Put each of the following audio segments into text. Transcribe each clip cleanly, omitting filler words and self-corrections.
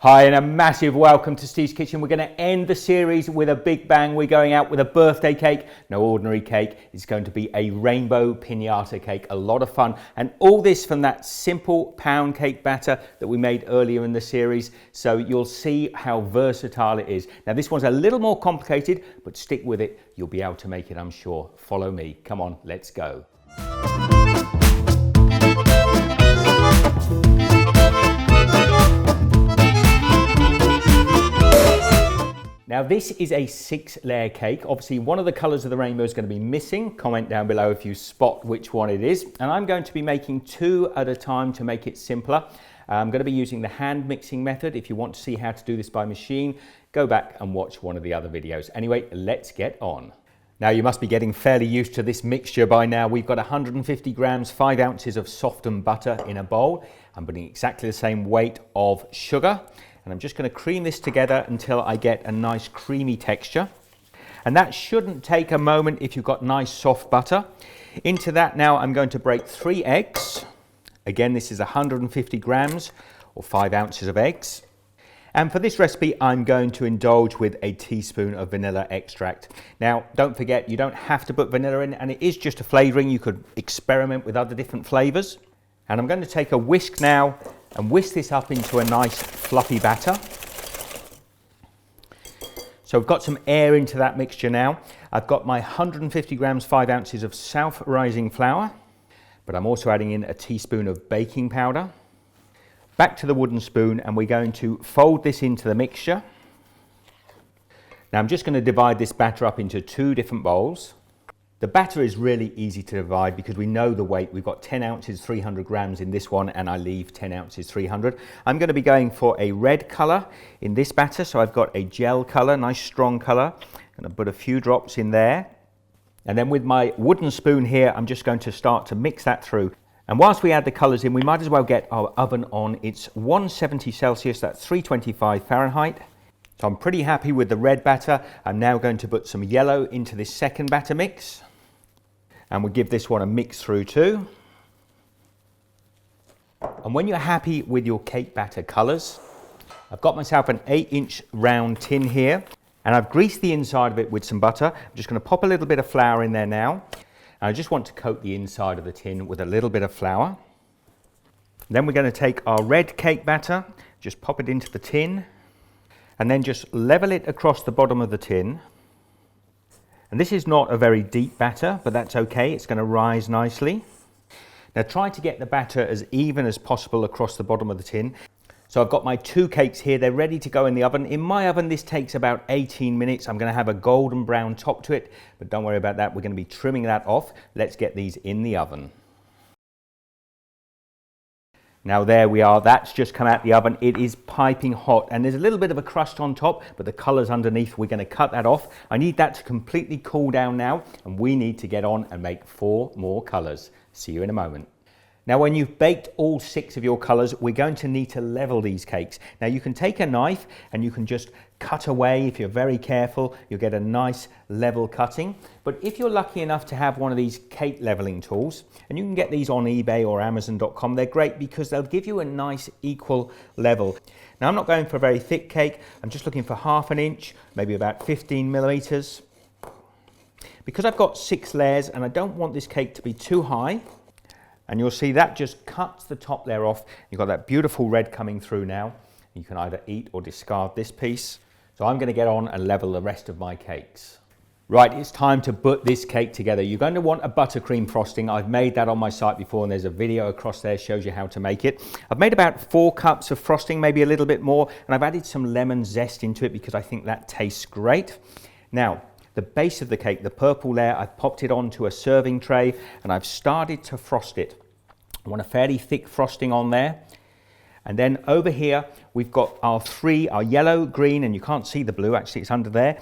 Hi and a massive welcome to Steve's Kitchen. We're going to end the series with a big bang. We're going out with a birthday cake, no ordinary cake. It's going to be a rainbow pinata cake, a lot of fun. And all this from that simple pound cake batter that we made earlier in the series. So you'll see how versatile it is. Now this one's a little more complicated, but stick with it. You'll be able to make it, I'm sure. Follow me. Come on, let's go. Now this is a 6-layer cake. Obviously one of the colours of the rainbow is going to be missing. Comment down below if you spot which one it is. And I'm going to be making 2 at a time to make it simpler. I'm going to be using the hand mixing method. If you want to see how to do this by machine, go back and watch one of the other videos. Anyway, let's get on. Now you must be getting fairly used to this mixture by now. We've got 150 grams, 5 ounces of softened butter in a bowl. I'm putting exactly the same weight of sugar. And I'm just going to cream this together until I get a nice creamy texture. And that shouldn't take a moment if you've got nice soft butter. Into that now I'm going to break 3 eggs. Again, this is 150 grams or 5 ounces of eggs. And for this recipe, I'm going to indulge with a teaspoon of vanilla extract. Now, don't forget, you don't have to put vanilla in, and it is just a flavouring. You could experiment with other different flavours. And I'm going to take a whisk now and whisk this up into a nice fluffy batter. So I've got some air into that mixture now. I've got my 150 grams, 5 ounces of self-rising flour, but I'm also adding in a teaspoon of baking powder. Back to the wooden spoon, and we're going to fold this into the mixture. Now I'm just going to divide this batter up into 2 different bowls. The batter is really easy to divide because we know the weight. We've got 10 ounces, 300 grams in this one, and I leave 10 ounces, 300. I'm going to be going for a red colour in this batter, so I've got a gel colour, nice strong colour. I'm going to put a few drops in there. And then with my wooden spoon here, I'm just going to start to mix that through. And whilst we add the colours in, we might as well get our oven on. It's 170 Celsius, that's 325 Fahrenheit. So I'm pretty happy with the red batter. I'm now going to put some yellow into this second batter mix. And we'll give this one a mix through too. And when you're happy with your cake batter colours, I've got myself an 8-inch round tin here, and I've greased the inside of it with some butter. I'm just going to pop a little bit of flour in there now. And I just want to coat the inside of the tin with a little bit of flour. Then we're going to take our red cake batter, just pop it into the tin, and then just level it across the bottom of the tin. And this is not a very deep batter, but that's okay, it's going to rise nicely. Now try to get the batter as even as possible across the bottom of the tin. So I've got my 2 cakes here, they're ready to go in the oven. In my oven this takes about 18 minutes. I'm going to have a golden brown top to it, but don't worry about that, we're going to be trimming that off. Let's get these in the oven. Now there we are, that's just come out the oven. It is piping hot and there's a little bit of a crust on top, but the colour's underneath. We're going to cut that off. I need that to completely cool down now, and we need to get on and make 4 more colours. See you in a moment. Now when you've baked all 6 of your colours, we're going to need to level these cakes. Now you can take a knife and you can just cut away. If you're very careful, you'll get a nice level cutting. But if you're lucky enough to have one of these cake leveling tools, and you can get these on eBay or Amazon.com, they're great because they'll give you a nice equal level. Now I'm not going for a very thick cake, I'm just looking for 1/2 inch, maybe about 15 millimeters. Because I've got 6 layers and I don't want this cake to be too high, and you'll see that just cuts the top layer off. You've got that beautiful red coming through now. You can either eat or discard this piece. So I'm going to get on and level the rest of my cakes. Right, it's time to put this cake together. You're going to want a buttercream frosting. I've made that on my site before, and there's a video across there shows you how to make it. I've made about 4 cups of frosting, maybe a little bit more, and I've added some lemon zest into it because I think that tastes great. Now, the base of the cake, the purple layer, I've popped it onto a serving tray and I've started to frost it. I want a fairly thick frosting on there. And then over here, we've got our yellow, green, and you can't see the blue, actually it's under there,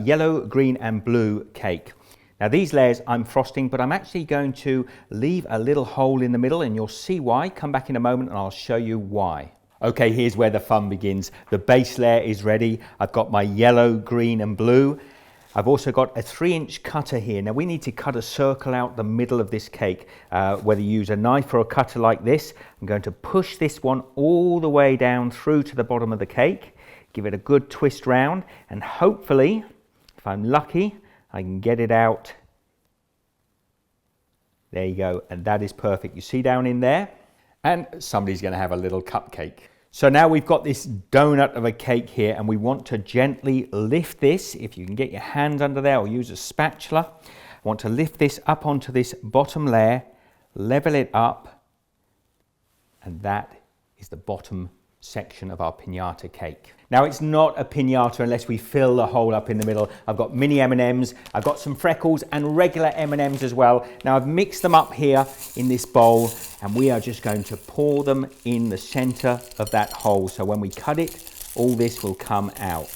yellow, green and blue cake. Now these layers I'm frosting, but I'm actually going to leave a little hole in the middle, and you'll see why. Come back in a moment and I'll show you why. Okay, here's where the fun begins. The base layer is ready. I've got my yellow, green and blue. I've also got a 3-inch cutter here. Now we need to cut a circle out the middle of this cake. Whether you use a knife or a cutter like this, I'm going to push this one all the way down through to the bottom of the cake, give it a good twist round, and hopefully, if I'm lucky, I can get it out. There you go, and that is perfect. You see down in there? And somebody's going to have a little cupcake. So now we've got this donut of a cake here, and we want to gently lift this. If you can get your hand under there or use a spatula, I want to lift this up onto this bottom layer, level it up, and that is the bottom section of our piñata cake. Now it's not a piñata unless we fill the hole up in the middle. I've got mini M&Ms, I've got some Freckles and regular M&Ms as well. Now I've mixed them up here in this bowl, and we are just going to pour them in the center of that hole. So when we cut it, all this will come out.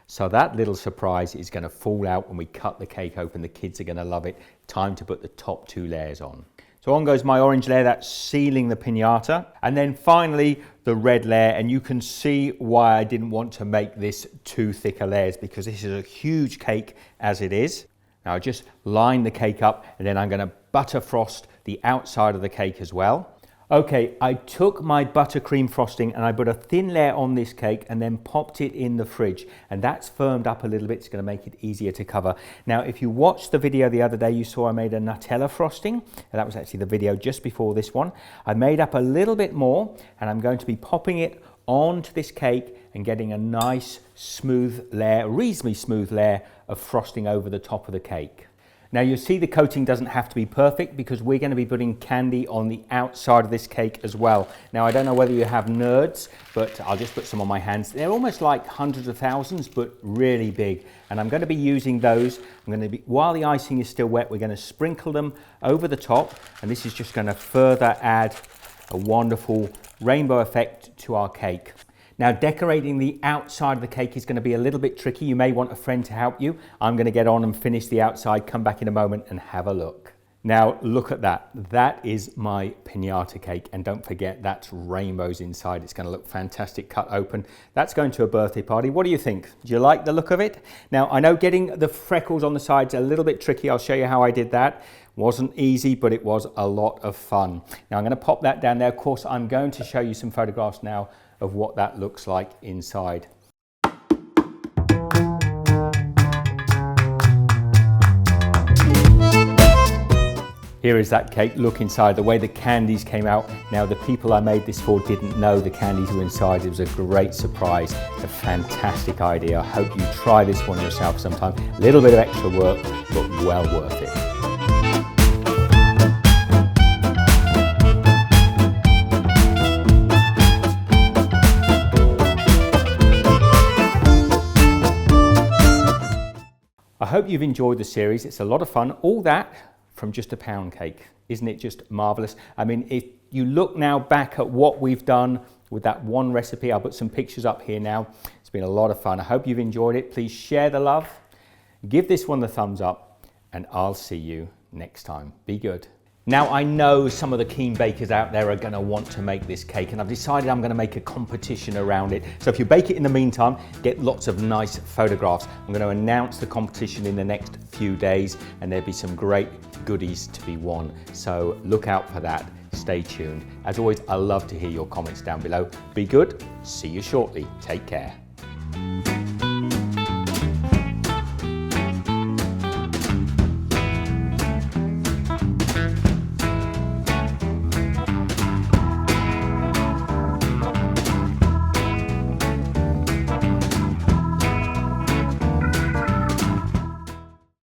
So that little surprise is going to fall out when we cut the cake open. The kids are going to love it. Time to put the top 2 layers on. So on goes my orange layer, that's sealing the piñata. And then finally the red layer, and you can see why I didn't want to make this 2 thicker layers, because this is a huge cake as it is. Now I just line the cake up, and then I'm going to butter frost the outside of the cake as well. Okay, I took my buttercream frosting and I put a thin layer on this cake and then popped it in the fridge, and that's firmed up a little bit. It's going to make it easier to cover. Now, if you watched the video the other day, you saw I made a Nutella frosting, and that was actually the video just before this one. I made up a little bit more, and I'm going to be popping it onto this cake and getting a nice smooth layer, reasonably smooth layer of frosting over the top of the cake. Now you'll see the coating doesn't have to be perfect, because we're going to be putting candy on the outside of this cake as well. Now I don't know whether you have nerds, but I'll just put some on my hands. They're almost like hundreds of thousands, but really big. And I'm going to be using those. While the icing is still wet, we're going to sprinkle them over the top, and this is just going to further add a wonderful rainbow effect to our cake. Now decorating the outside of the cake is going to be a little bit tricky. You may want a friend to help you. I'm going to get on and finish the outside, come back in a moment and have a look. Now look at that. That is my piñata cake, and don't forget that's rainbows inside. It's going to look fantastic cut open. That's going to a birthday party. What do you think? Do you like the look of it? Now I know getting the freckles on the sides a little bit tricky. I'll show you how I did that. Wasn't easy, but it was a lot of fun. Now I'm going to pop that down there. Of course, I'm going to show you some photographs now of what that looks like inside. Here is that cake. Look inside, the way the candies came out. Now the people I made this for didn't know the candies were inside. It was a great surprise, a fantastic idea. I hope you try this one yourself sometime. A little bit of extra work, but well worth it. I hope you've enjoyed the series. It's a lot of fun. All that from just a pound cake. Isn't it just marvelous? I mean, if you look now back at what we've done with that one recipe, I'll put some pictures up here now. It's been a lot of fun. I hope you've enjoyed it. Please share the love. Give this one the thumbs up, and I'll see you next time. Be good. Now I know some of the keen bakers out there are going to want to make this cake, and I've decided I'm going to make a competition around it. So if you bake it in the meantime, get lots of nice photographs. I'm going to announce the competition in the next few days, and there'll be some great goodies to be won. So look out for that. Stay tuned. As always, I love to hear your comments down below. Be good. See you shortly. Take care.